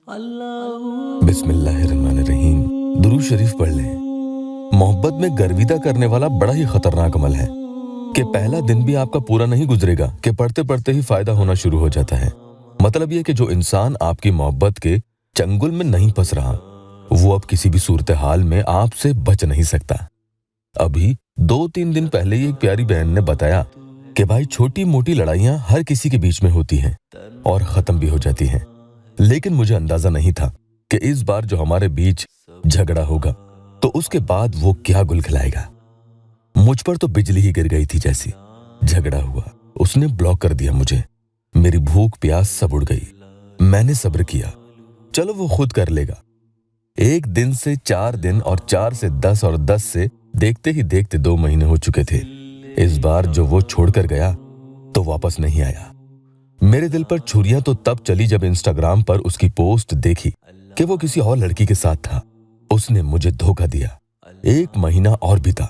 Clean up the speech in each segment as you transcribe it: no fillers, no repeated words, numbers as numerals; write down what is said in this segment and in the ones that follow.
बिस्मिल्लाहिर्रहमानिर्रहीम। दुरूद शरीफ पढ़ लें। मोहब्बत में गर्विदा करने वाला बड़ा ही खतरनाक अमल है कि पहला दिन भी आपका पूरा नहीं गुजरेगा कि पढ़ते पढ़ते ही फायदा होना शुरू हो जाता है। मतलब यह कि जो इंसान आपकी मोहब्बत के चंगुल में नहीं फंस रहा, वो अब किसी भी सूरत हाल में आपसे बच नहीं सकता। अभी 2-3 दिन पहले ही एक प्यारी बहन ने बताया कि भाई, छोटी मोटी लड़ाइयां हर किसी के बीच में होती हैं और खत्म भी हो जाती हैं, लेकिन मुझे अंदाजा नहीं था कि इस बार जो हमारे बीच झगड़ा होगा तो उसके बाद वो क्या गुल खिलाएगा। मुझ पर तो बिजली ही गिर गई थी जैसी। झगड़ा हुआ, उसने ब्लॉक कर दिया मुझे, मेरी भूख प्यास सब उड़ गई। मैंने सब्र किया, चलो वो खुद कर लेगा। 1 दिन से 4 दिन और 4 से 10 और 10 से देखते ही देखते 2 महीने हो चुके थे। इस बार जो वो छोड़कर गया तो वापस नहीं आया। मेरे दिल पर छुरियां तो तब चली जब इंस्टाग्राम पर उसकी पोस्ट देखी कि वो किसी और लड़की के साथ था। उसने मुझे धोखा दिया। 1 महीना और बीता,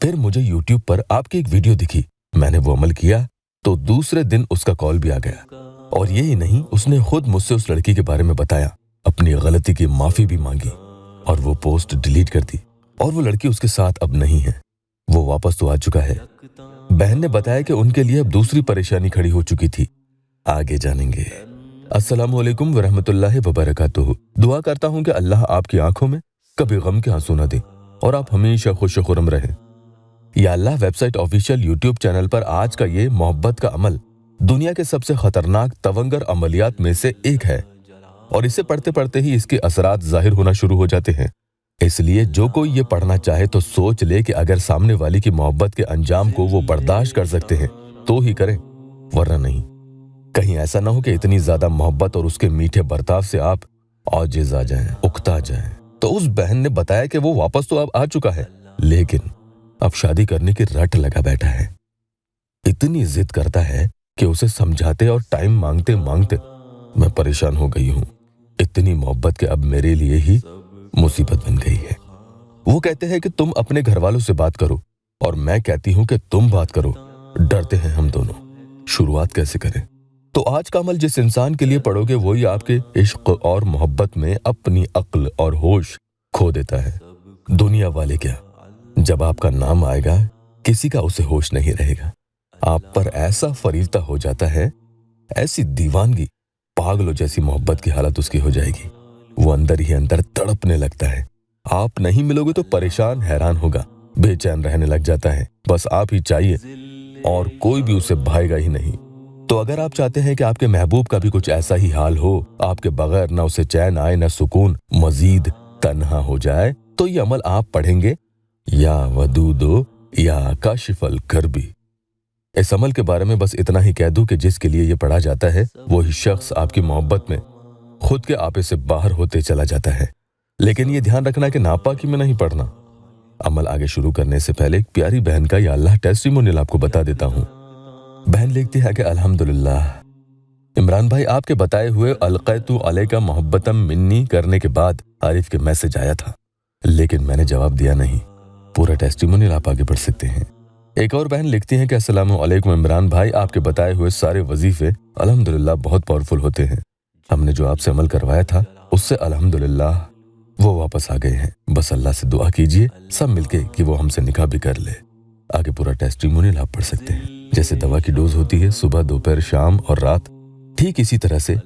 फिर मुझे यूट्यूब पर आपकी एक वीडियो दिखी। मैंने वो अमल किया तो दूसरे दिन उसका कॉल भी आ गया। और यही नहीं, उसने खुद मुझसे उस लड़की के बारे में बताया, अपनी गलती की माफी भी मांगी और वो पोस्ट डिलीट कर दी। और वो लड़की उसके साथ अब नहीं है, वो वापस तो आ चुका है। बहन ने बताया कि उनके लिए अब दूसरी परेशानी खड़ी हो चुकी थी। आगे जानेंगे। अस्सलामु अलैकुम वरहमतुल्लाहि वबरकातुहू। दुआ करता हूँ कि अल्लाह आपकी आंखों में कभी गम के आंसू न दे और आप हमेशा खुश खुरम रहें। या अल्लाह वेबसाइट ऑफिशियल यूट्यूब चैनल पर आज का ये मोहब्बत का अमल दुनिया के सबसे खतरनाक तवंगर अमलियात में से एक है और इसे पढ़ते पढ़ते ही इसके असरात जाहिर होना शुरू हो जाते हैं। इसलिए जो कोई ये पढ़ना चाहे तो सोच ले कि अगर सामने वाली की मोहब्बत के अंजाम को वो बर्दाश्त कर सकते हैं तो ही करें, वरना नहीं। कहीं ऐसा ना हो कि इतनी ज्यादा मोहब्बत और उसके मीठे बर्ताव से आप औजिज आ जाएं, उकता जाएं। तो उस बहन ने बताया कि वो वापस तो अब आ चुका है, लेकिन अब शादी करने की रट लगा बैठा है। इतनी जिद करता है कि उसे समझाते और टाइम मांगते मांगते मैं परेशान हो गई हूं। इतनी मोहब्बत के अब मेरे लिए ही मुसीबत बन गई है। वो कहते हैं कि तुम अपने घर वालों से बात करो और मैं कहती हूं कि तुम बात करो। डरते हैं हम दोनों, शुरुआत कैसे करें। तो आज का अमल जिस इंसान के लिए पढ़ोगे वही आपके इश्क और मोहब्बत में अपनी अक्ल और होश खो देता है। दुनिया वाले क्या, जब आपका नाम आएगा किसी का उसे होश नहीं रहेगा। आप पर ऐसा फरीफ्ता हो जाता है, ऐसी दीवानगी, पागलों जैसी मोहब्बत की हालत उसकी हो जाएगी। वो अंदर ही अंदर तड़पने लगता है। आप नहीं मिलोगे तो परेशान हैरान होगा, बेचैन रहने लग जाता है। बस आप ही चाहिए और कोई भी उसे भाएगा ही नहीं। तो अगर आप चाहते हैं कि आपके महबूब का भी कुछ ऐसा ही हाल हो, आपके बगैर ना उसे चैन आए ना सुकून, मजीद तन्हा हो जाए, तो ये अमल आप पढ़ेंगे, या वदूदो या काशिफल करबी। इस अमल के बारे में बस इतना ही कह दूं कि जिसके लिए ये पढ़ा जाता है वही शख्स आपकी मोहब्बत में खुद के आपे से बाहर होते चला जाता है। लेकिन ये ध्यान रखना कि नापाकी में नहीं पढ़ना। अमल आगे शुरू करने से पहले एक प्यारी बहन का या अल्लाह टेस्टिमोनियल आपको बता देता हूँ। बहन लिखती है कि अल्हम्दुलिल्लाह इमरान भाई, आपके बताए हुए अलक़ैतु अलैका मोहब्बतम मिन्नी करने के बाद आरिफ के मैसेज आया था, लेकिन मैंने जवाब दिया नहीं। पूरा टेस्टिमोनियल आप आगे पढ़ सकते हैं। एक और बहन लिखती हैं कि अस्सलामु अलैकुम इमरान भाई, आपके बताए हुए सारे वजीफे अल्हम्दुलिल्लाह बहुत पावरफुल होते हैं। हमने जो आपसे अमल करवाया था उससे अल्हम्दुलिल्लाह वो वापस आ गए हैं। बस अल्लाह से दुआ कीजिए सब मिलके कि वो हमसे निकाह भी कर ले। आगे पूरा टेस्टिमोनियल आप पढ़ सकते हैं। जैसे दवा की डोज होती है सुबह, दोपहर, शाम और रात, ठीक इसी तरह से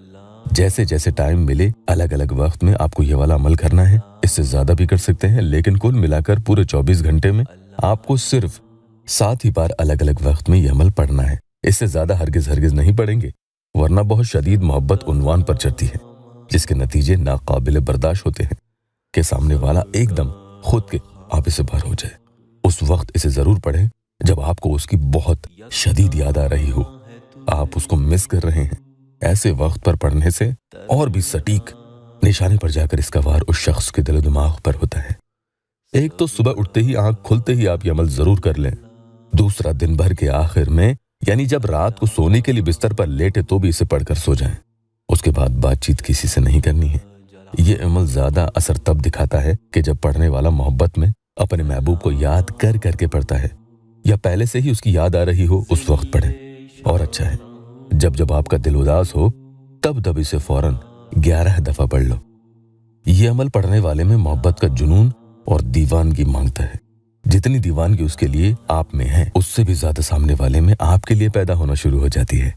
जैसे जैसे टाइम मिले अलग अलग वक्त में आपको ये वाला अमल करना है। इससे ज्यादा भी कर सकते हैं, लेकिन कुल मिलाकर पूरे 24 घंटे में आपको सिर्फ 7 ही बार अलग अलग वक्त में ये अमल पढ़ना है। इससे ज्यादा हरगिज हरगिज नहीं पढ़ेंगे, वरना बहुत शदीद मोहब्बत उन्वान पर चढ़ती है, जिसके नतीजे नाकाबिले बर्दाश्त होते हैं कि सामने वाला एकदम खुद के आपे से बाहर हो जाए। उस वक्त इसे जरूर पढ़ें जब आपको उसकी बहुत शदीद याद आ रही हो, आप उसको मिस कर रहे हैं। ऐसे वक्त पर पढ़ने से और भी सटीक निशाने पर जाकर इसका वार उस शख्स के दिल दिमाग पर होता है। एक तो सुबह उठते ही, आंख खुलते ही आप ये अमल जरूर कर लें। दूसरा, दिन भर के आखिर में, यानी जब रात को सोने के लिए बिस्तर पर लेटे तो भी इसे पढ़कर सो जाएं। उसके बाद बातचीत किसी से नहीं करनी है। ये अमल ज्यादा असर तब दिखाता है कि जब पढ़ने वाला मोहब्बत में अपने महबूब को याद कर करके पढ़ता है, या पहले से ही उसकी याद आ रही हो उस वक्त पढ़ें। और अच्छा है जब जब आपका दिल उदास हो तब इसे फौरन 11 दफा पढ़ लो। ये अमल पढ़ने वाले में मोहब्बत का जुनून और दीवानगी मांगता है। जितनी दीवानगी उसके लिए आप में है, उससे भी ज्यादा सामने वाले में आपके लिए पैदा होना शुरू हो जाती है।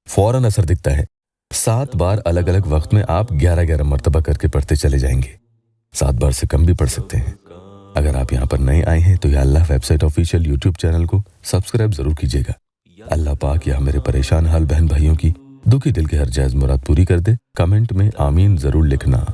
फौरन असर दिखता है। 7 बार अलग अलग वक्त में आप 11-11 मर्तबा करके पढ़ते चले जाएंगे। 7 बार से कम भी पढ़ सकते हैं। अगर आप यहाँ पर नए आए हैं तो या अल्लाह वेबसाइट ऑफिशियल यूट्यूब चैनल को सब्सक्राइब जरूर कीजिएगा। अल्लाह पाक यहाँ मेरे परेशान हाल बहन भाइयों की दुखी दिल के हर जायज मुराद पूरी कर दे। कमेंट में आमीन जरूर लिखना।